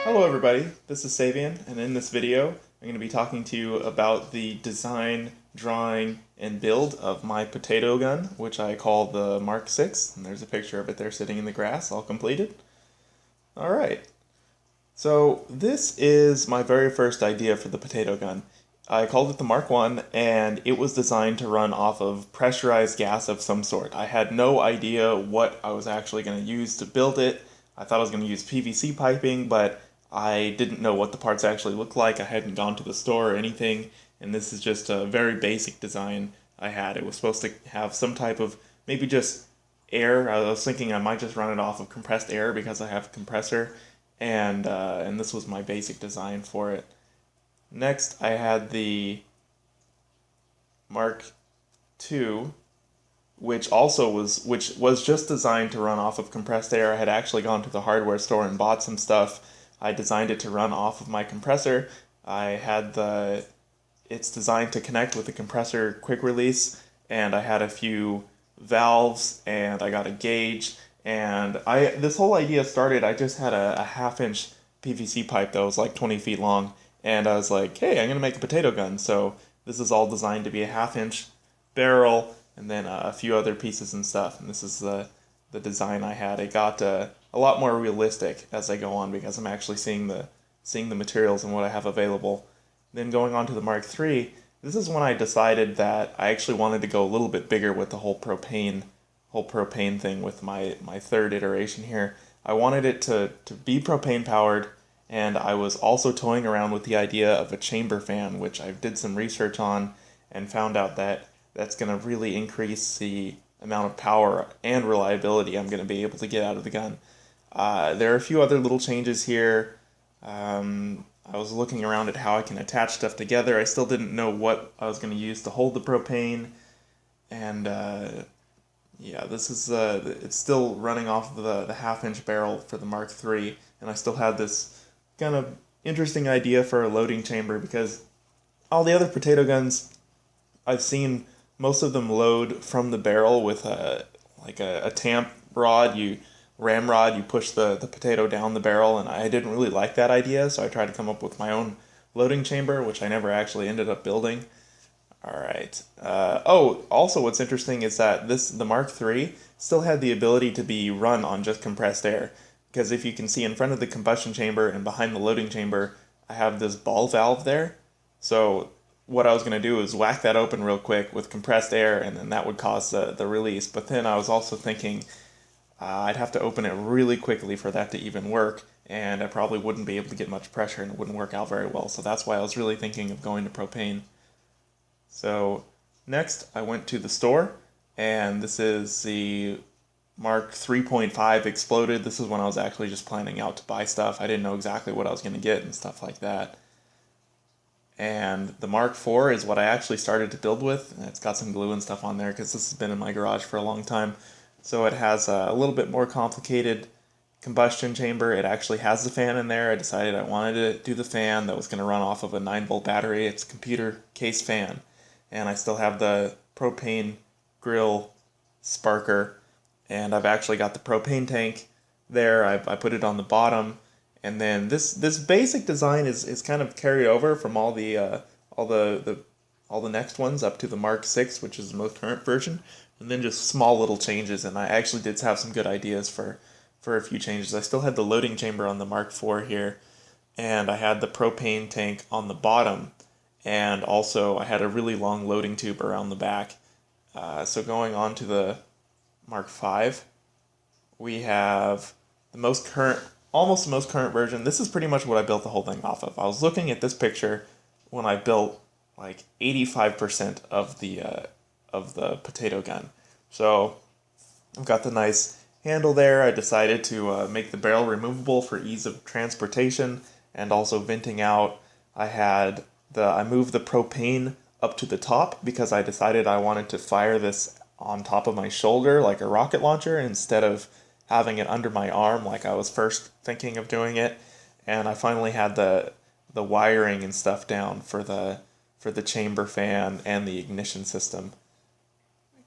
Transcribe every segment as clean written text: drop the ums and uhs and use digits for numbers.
Hello everybody, this is Savian, and in this video I'm going to be talking to you about the design, drawing, and build of my potato gun, which I call the Mark 6, and there's a picture of it there sitting in the grass, all completed. Alright, so this is my very first idea for the potato gun. I called it the Mark 1, and it was designed to run off of pressurized gas of some sort. I had no idea what I was actually going to use to build it. I thought I was going to use PVC piping, but I didn't know what the parts actually looked like. I hadn't gone to the store or anything, and this is just a very basic design I had. It was supposed to have some type of, maybe just air. I was thinking I might just run it off of compressed air because I have a compressor, and this was my basic design for it. Next, I had the Mark II, which was just designed to run off of compressed air. I had actually gone to the hardware store and bought some stuff. I designed it to run off of my compressor. It's designed to connect with the compressor quick release, and I had a few valves, and I got a gauge, and this whole idea started, I just had a half-inch PVC pipe that was like 20 feet long, and I was like, hey, I'm gonna make a potato gun, so this is all designed to be a half-inch barrel, and then a few other pieces and stuff, and this is the design I had. It got a lot more realistic as I go on because I'm actually seeing the materials and what I have available. Then going on to the Mark III, this is when I decided that I actually wanted to go a little bit bigger with the whole propane thing with my third iteration here. I wanted it to be propane powered, and I was also toying around with the idea of a chamber fan, which I did some research on and found out that that's going to really increase the amount of power and reliability I'm going to be able to get out of the gun. There are a few other little changes here. I was looking around at how I can attach stuff together. I still didn't know what I was going to use to hold the propane, and yeah, this is it's still running off of the half-inch barrel for the Mark III, and I still had this kind of interesting idea for a loading chamber because all the other potato guns I've seen, most of them load from the barrel with a tamp rod. You ramrod, you push the potato down the barrel, and I didn't really like that idea, so I tried to come up with my own loading chamber, which I never actually ended up building. All right. Also, what's interesting is that the Mark III still had the ability to be run on just compressed air, because if you can see in front of the combustion chamber and behind the loading chamber, I have this ball valve there. So what I was going to do is whack that open real quick with compressed air, and then that would cause the release. But then I was also thinking I'd have to open it really quickly for that to even work, and I probably wouldn't be able to get much pressure, and it wouldn't work out very well. So that's why I was really thinking of going to propane. So next, I went to the store, and this is the Mark 3.5 exploded. This is when I was actually just planning out to buy stuff. I didn't know exactly what I was going to get and stuff like that. And the Mark IV is what I actually started to build with. It's got some glue and stuff on there because this has been in my garage for a long time. So it has a little bit more complicated combustion chamber. It actually has the fan in there. I decided I wanted to do the fan that was going to run off of a 9-volt battery. It's a computer case fan. And I still have the propane grill sparker. And I've actually got the propane tank there. I put it on the bottom. And then this basic design is kind of carried over from all the next ones up to the Mark 6, which is the most current version, and then just small little changes. And I actually did have some good ideas for a few changes. I still had the loading chamber on the Mark IV here, and I had the propane tank on the bottom, and also I had a really long loading tube around the back. So going on to the Mark V, we have almost the most current version. This is pretty much what I built the whole thing off of. I was looking at this picture when I built like 85% of the potato gun. So I've got the nice handle there. I decided to make the barrel removable for ease of transportation and also venting out. I moved the propane up to the top because I decided I wanted to fire this on top of my shoulder like a rocket launcher instead of having it under my arm like I was first thinking of doing it. And I finally had the wiring and stuff down for the chamber fan and the ignition system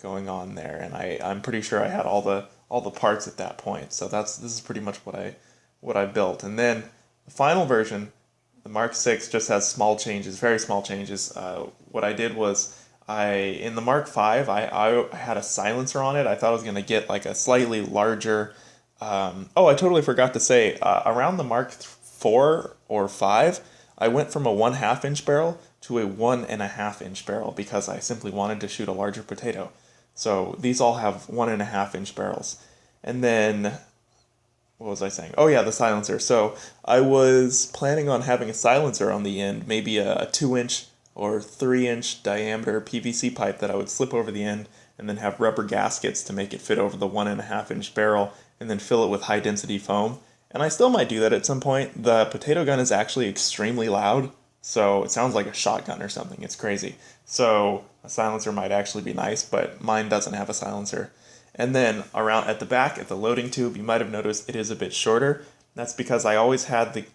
going on there. And I'm pretty sure I had all the parts at that point. So this is pretty much what I built. And then The final version, the Mark 6, just has small changes, very small changes. What I did was in the Mark 5, I had a silencer on it. I thought I was going to get like a slightly larger. Oh, I totally forgot to say, around the Mark 4 or 5, I went from a 1/2 inch barrel to a 1.5 inch barrel because I simply wanted to shoot a larger potato. So these all have 1.5 inch barrels. And then, what was I saying? Oh yeah, the silencer. So I was planning on having a silencer on the end, maybe a 2 inch or 3 inch diameter PVC pipe that I would slip over the end and then have rubber gaskets to make it fit over the 1.5 inch barrel and then fill it with high density foam. And I still might do that at some point. The potato gun is actually extremely loud, so it sounds like a shotgun or something. It's crazy. So a silencer might actually be nice, but mine doesn't have a silencer. And then around at the back, at the loading tube, you might have noticed it is a bit shorter. That's because I always had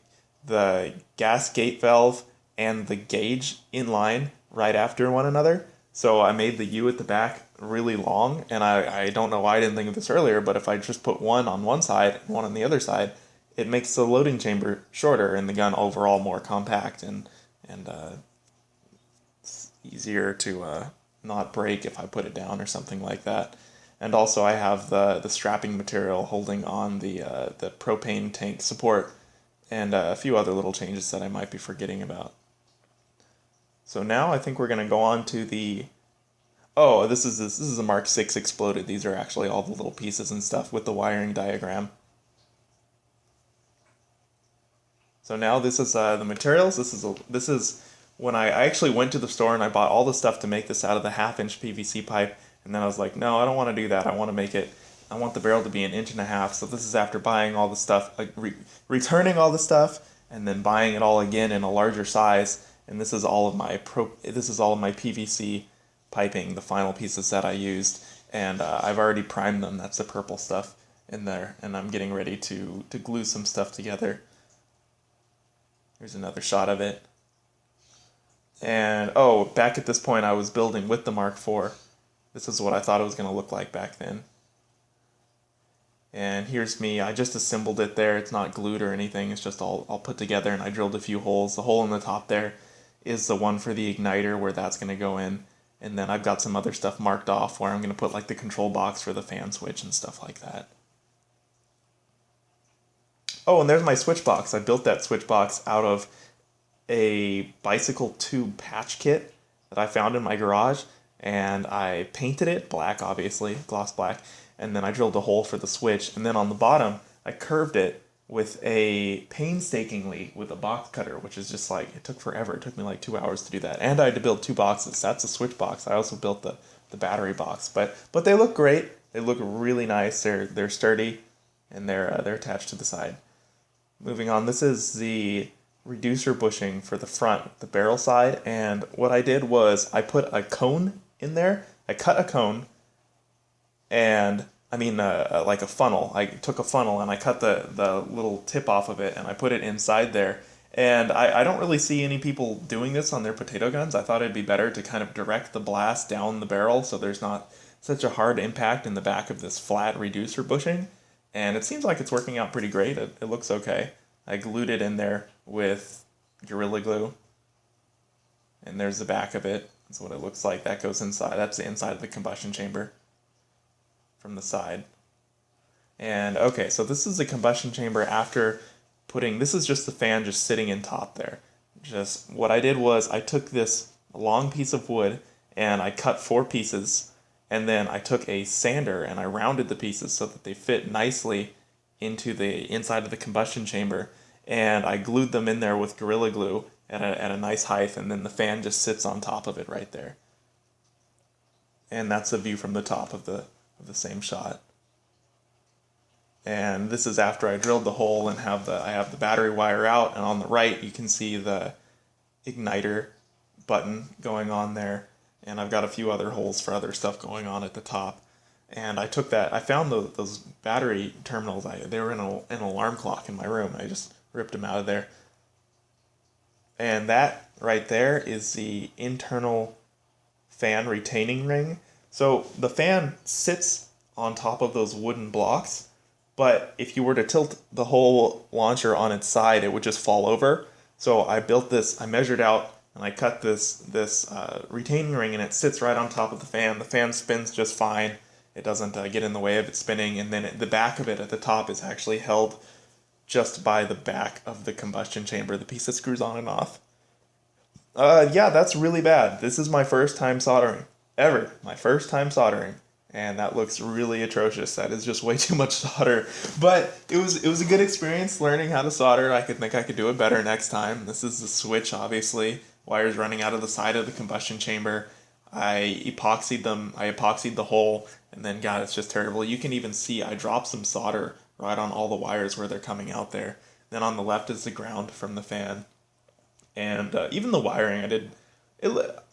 the gas gate valve and the gauge in line right after one another. So I made the U at the back really long, and I don't know why I didn't think of this earlier, but if I just put one on one side and one on the other side, it makes the loading chamber shorter and the gun overall more compact and it's easier to not break if I put it down or something like that. And also I have the strapping material holding on the propane tank support and a few other little changes that I might be forgetting about. So now I think we're going to go on to the... Oh, this is a Mark 6 exploded. These are actually all the little pieces and stuff with the wiring diagram. So now this is the materials. This is when I actually went to the store and I bought all the stuff to make this out of the 1/2 inch PVC pipe, and then I was like, no, I don't want to do that. I want to make it. I want the barrel to be 1.5 inches. So this is after buying all the stuff, like returning all the stuff, and then buying it all again in a larger size. And this is all of my PVC piping, the final pieces that I used, and I've already primed them. That's the purple stuff in there, and I'm getting ready to glue some stuff together. Here's another shot of it. And oh, back at this point I was building with the Mark IV. This is what I thought it was going to look like back then. And here's me. I just assembled it there. It's not glued or anything. It's just all put together, and I drilled a few holes. The hole in the top there is the one for the igniter where that's going to go in. And then I've got some other stuff marked off where I'm going to put like the control box for the fan switch and stuff like that. Oh, and there's my switch box. I built that switch box out of a bicycle tube patch kit that I found in my garage, and I painted it black, obviously, gloss black, and then I drilled a hole for the switch, and then on the bottom, I curved it with painstakingly with a box cutter, which is just like, it took forever. It took me like 2 hours to do that, and I had to build 2 boxes. That's a switch box. I also built the battery box, but they look great. They look really nice. They're sturdy, and they're attached to the side. Moving on, this is the reducer bushing for the front, the barrel side, and what I did was I put a cone in there. I cut a cone, and like a funnel. I took a funnel and I cut the little tip off of it and I put it inside there. And I don't really see any people doing this on their potato guns. I thought it'd be better to kind of direct the blast down the barrel so there's not such a hard impact in the back of this flat reducer bushing. And it seems like it's working out pretty great. It looks okay. I glued it in there with Gorilla Glue. And there's the back of it. That's what it looks like. That goes inside. That's the inside of the combustion chamber from the side. And okay, so this is the combustion chamber after putting, this is just the fan just sitting in top there. Just what I did was I took this long piece of wood and I cut 4 pieces, and then I took a sander and I rounded the pieces so that they fit nicely into the inside of the combustion chamber, and I glued them in there with Gorilla Glue at a nice height, and then the fan just sits on top of it right there. And that's a view from the top of the same shot. And this is after I drilled the hole and I have the battery wire out, and on the right you can see the igniter button going on there, and I've got a few other holes for other stuff going on at the top. And I found those battery terminals. They were in an alarm clock in my room. I just ripped them out of there. And that right there is the internal fan retaining ring. So the fan sits on top of those wooden blocks, but if you were to tilt the whole launcher on its side, it would just fall over. So I built this, I measured out and I cut this retaining ring, and it sits right on top of the fan. The fan spins just fine. It doesn't get in the way of it spinning, and then the back of it at the top is actually held just by the back of the combustion chamber, the piece that screws on and off. Yeah, that's really bad. This is my first time soldering. Ever. My first time soldering. And that looks really atrocious. That is just way too much solder. But it was a good experience learning how to solder. I could do it better next time. This is the switch, obviously. Wires running out of the side of the combustion chamber. I epoxied them. I epoxied the hole, and then God, it's just terrible. You can even see I dropped some solder right on all the wires where they're coming out there. Then on the left is the ground from the fan, and even the wiring I did.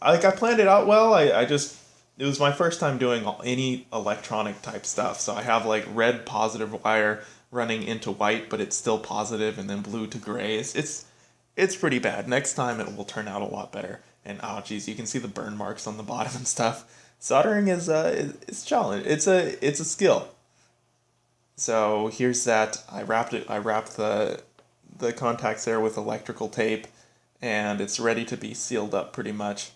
I planned it out well. I just it was my first time doing any electronic type stuff, so I have like red positive wire running into white, but it's still positive, and then blue to gray. It's pretty bad. Next time it will turn out a lot better. And oh geez, you can see the burn marks on the bottom and stuff. Soldering is it's challenge. It's a skill. So here's that. I wrapped it. I wrapped the contacts there with electrical tape, and it's ready to be sealed up pretty much.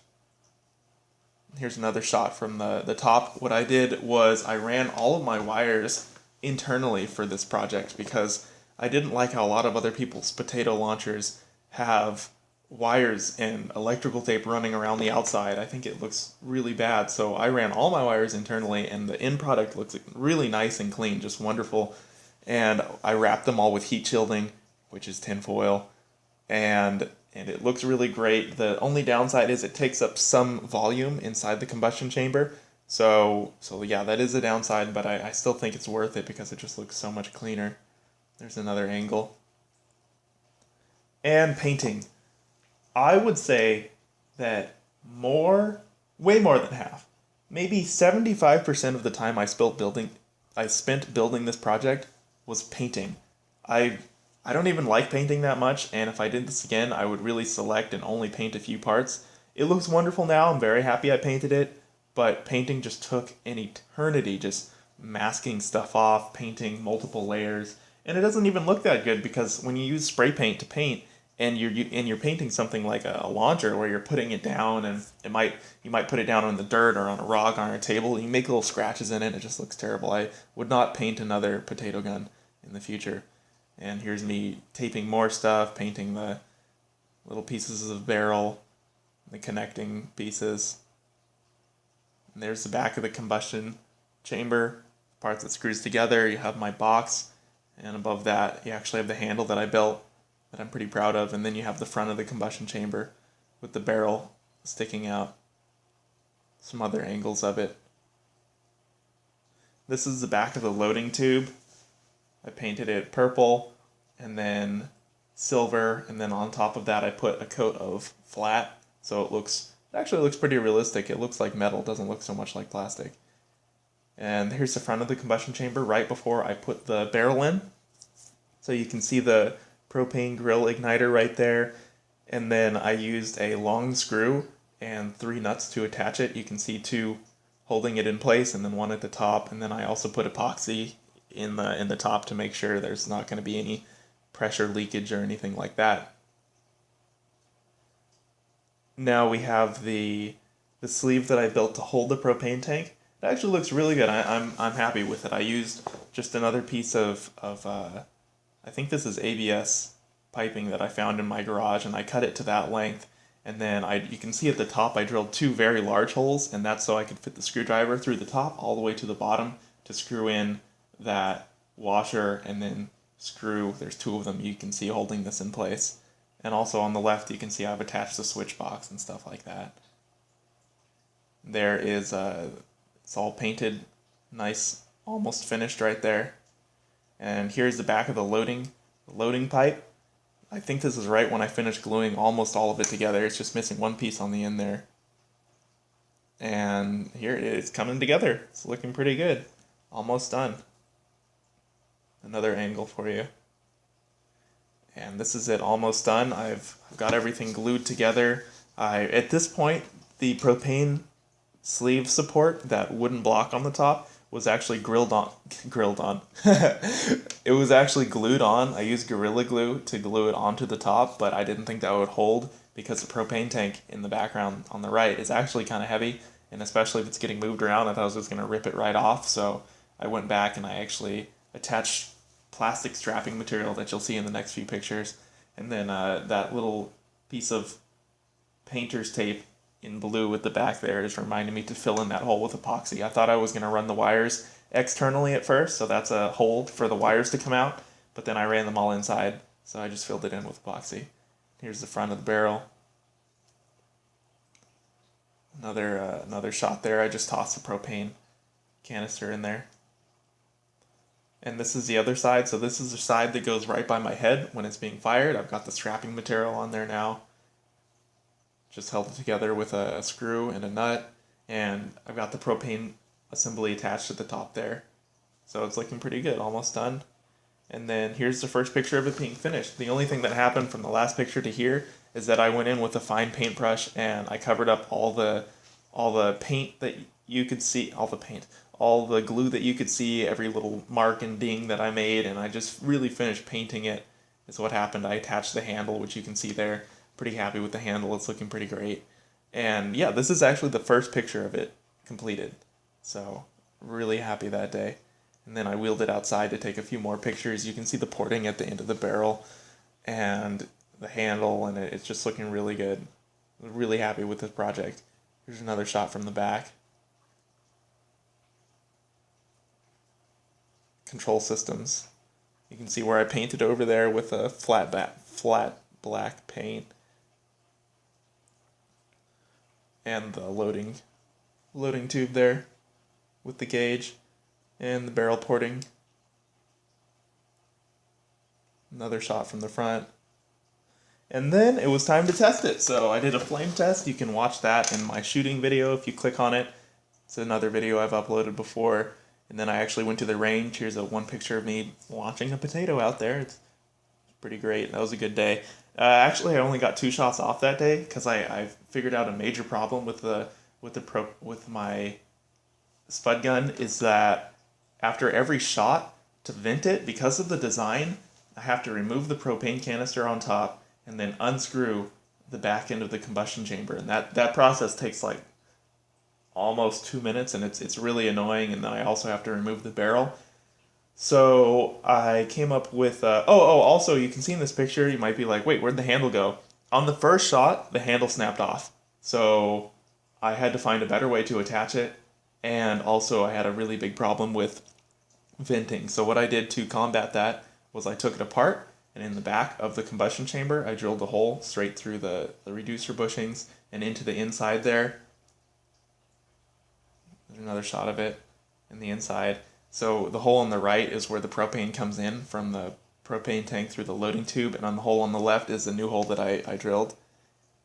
Here's another shot from the top. What I did was I ran all of my wires internally for this project because I didn't like how a lot of other people's potato launchers have wires and electrical tape running around the outside. I think it looks really bad. So I ran all my wires internally, and the end product looks really nice and clean, just wonderful. And I wrapped them all with heat shielding, which is tinfoil, and it looks really great. The only downside is it takes up some volume inside the combustion chamber. So yeah, that is a downside, but I still think it's worth it because it just looks so much cleaner. There's another angle. And painting. I would say that way more than half, maybe 75% of the time I spent building this project was painting. I I don't even like painting that much, and if I did this again, I would really select and only paint a few parts. It looks wonderful now. I'm very happy I painted it, but painting just took an eternity, just masking stuff off, painting multiple layers, and it doesn't even look that good because when you use spray paint to paint, and you're painting something like a launcher where you're putting it down, and you might put it down on the dirt or on a rock on a table, and you make little scratches in it. It just looks terrible. I would not paint another potato gun in the future. And here's me taping more stuff, painting the little pieces of barrel, the connecting pieces. And there's the back of the combustion chamber, parts that screws together. You have my box, and above that you actually have the handle that I built that I'm pretty proud of, and then you have the front of the combustion chamber with the barrel sticking out. Some other angles of it. This is the back of the loading tube. I painted it purple and then silver, and then on top of that I put a coat of flat, so it actually looks pretty realistic. It looks like metal, it doesn't look so much like plastic. And here's the front of the combustion chamber right before I put the barrel in. So you can see the propane grill igniter right there, and then I used a long screw and 3 nuts to attach it. You can see 2 holding it in place and then 1 at the top, and then I also put epoxy in the top to make sure there's not going to be any pressure leakage or anything like that. Now we have the sleeve that I built to hold the propane tank. It actually looks really good. I'm happy with it. I used just another piece of I think this is ABS piping that I found in my garage, and I cut it to that length. And then you can see at the top I drilled 2 very large holes, and that's so I could fit the screwdriver through the top all the way to the bottom to screw in that washer, and then there's 2 of them you can see holding this in place. And also on the left you can see I've attached the switch box and stuff like that. There is it's all painted nice, almost finished right there. And here's the back of the loading pipe. I think this is right when I finished gluing almost all of it together. It's just missing 1 piece on the end there. And here it is coming together. It's looking pretty good. Almost done. Another angle for you. And this is it, almost done. I've got everything glued together. At this point, the propane sleeve support, that wooden block on the top, was actually grilled on. It was actually glued on. I used Gorilla Glue to glue it onto the top, but I didn't think that would hold because the propane tank in the background on the right is actually kind of heavy, and especially if it's getting moved around, I thought I was just going to rip it right off, so I went back and I actually attached plastic strapping material that you'll see in the next few pictures, and then that little piece of painter's tape in blue with the back there just reminded me to fill in that hole with epoxy. I thought I was going to run the wires externally at first, so that's a hold for the wires to come out, but then I ran them all inside, so I just filled it in with epoxy. Here's the front of the barrel. Another shot there. I just tossed the propane canister in there. And this is the other side, so this is the side that goes right by my head when it's being fired. I've got the strapping material on there now. Just held it together with a screw and a nut, and I've got the propane assembly attached at the top there. So it's looking pretty good, almost done. And then here's the first picture of it being finished. The only thing that happened from the last picture to here is that I went in with a fine paintbrush and I covered up all the paint that you could see, all the glue that you could see, every little mark and ding that I made, and I just really finished painting it is what happened. I attached the handle, which you can see there. Pretty happy with the handle, it's looking pretty great. And yeah, this is actually the first picture of it completed. So really happy that day. And then I wheeled it outside to take a few more pictures. You can see the porting at the end of the barrel and the handle, and it's just looking really good. Really happy with this project. Here's another shot from the back. Control systems. You can see where I painted over there with a flat black paint. And the loading tube there with the gauge and the barrel porting. Another shot from the front. And then it was time to test it. So I did a flame test. You can watch that in my shooting video if you click on it. It's another video I've uploaded before. And then I actually went to the range. Here's one picture of me launching a potato out there. It's pretty great. That was a good day. Actually, I only got 2 shots off that day because I figured out a major problem with my spud gun is that after every shot, to vent it, because of the design, I have to remove the propane canister on top and then unscrew the back end of the combustion chamber, and that process takes like almost 2 minutes, and it's really annoying. And then I also have to remove the barrel. So I came up with also you can see in this picture, you might be like, wait, where'd the handle go? On the first shot, the handle snapped off. So I had to find a better way to attach it, and also I had a really big problem with venting. So what I did to combat that was I took it apart, and in the back of the combustion chamber, I drilled a hole straight through the reducer bushings and into the inside there. There's another shot of it in the inside. So the hole on the right is where the propane comes in from the propane tank through the loading tube, and on the hole on the left is the new hole that I drilled.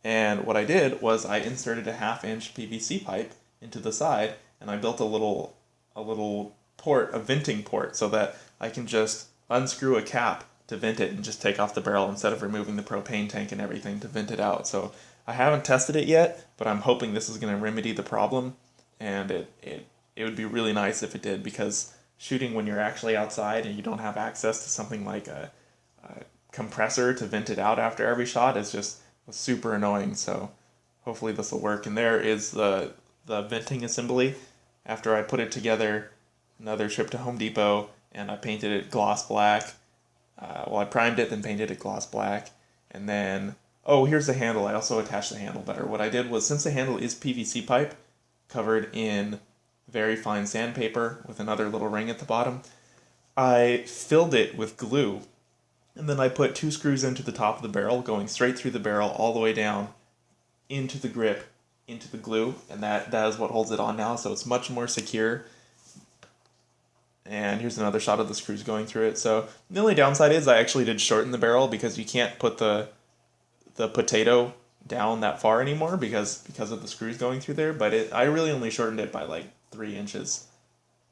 And what I did was I inserted a 1/2-inch PVC pipe into the side, and I built a little port, a venting port, so that I can just unscrew a cap to vent it and just take off the barrel instead of removing the propane tank and everything to vent it out. So I haven't tested it yet, but I'm hoping this is going to remedy the problem, and it would be really nice if it did, because shooting when you're actually outside and you don't have access to something like a compressor to vent it out after every shot is just super annoying. So hopefully this will work. And there is the venting assembly. After I put it together, another trip to Home Depot, and I painted it gloss black. I primed it, then painted it gloss black. And then, here's the handle. I also attached the handle better. What I did was, since the handle is PVC pipe covered in very fine sandpaper with another little ring at the bottom, I filled it with glue, and then I put 2 screws into the top of the barrel, going straight through the barrel all the way down into the grip, into the glue, and that is what holds it on now, so it's much more secure. And here's another shot of the screws going through it. So the only downside is I actually did shorten the barrel, because you can't put the potato down that far anymore because of the screws going through there, but I really only shortened it by like 3 inches.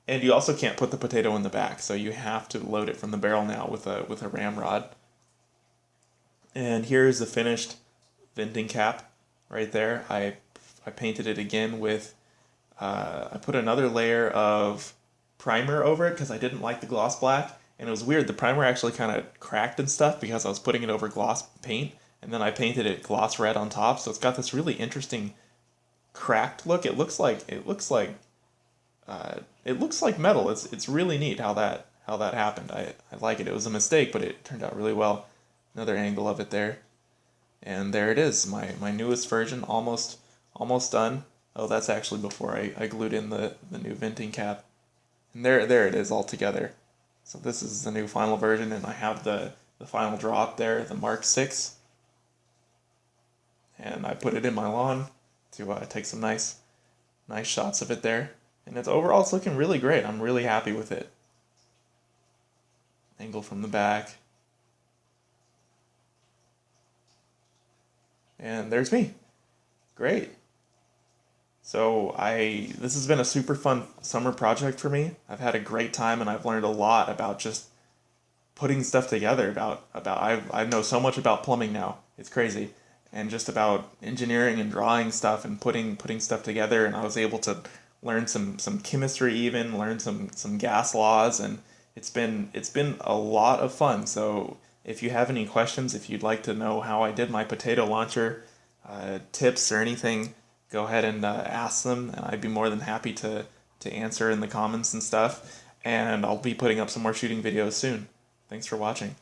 And you also can't put the potato in the back, so you have to load it from the barrel now with a ramrod. And here's the finished venting cap right there. I painted it again with, I put another layer of primer over it because I didn't like the gloss black. And it was weird. The primer actually kind of cracked and stuff because I was putting it over gloss paint, and then I painted it gloss red on top. So it's got this really interesting cracked look. It looks like metal. It's really neat how that happened. I like it. It was a mistake, but it turned out really well. Another angle of it there. And there it is, my newest version, almost done. Oh, that's actually before I glued in the new venting cap. And there it is all together. So this is the new final version, and I have the final drop there, the Mark 6. And I put it in my lawn to take some nice shots of it there. And it's looking really great. I'm really happy with it. Angle from the back. And there's me. Great. So this has been a super fun summer project for me. I've had a great time, and I've learned a lot about just putting stuff together. I know so much about plumbing now. It's crazy, and just about engineering and drawing stuff and putting stuff together. And I was able to learn some chemistry, even learn some gas laws, and it's been a lot of fun. So if you have any questions, if you'd like to know how I did my potato launcher tips or anything, go ahead and ask them, and I'd be more than happy to answer in the comments and stuff. And I'll be putting up some more shooting videos soon. Thanks for watching.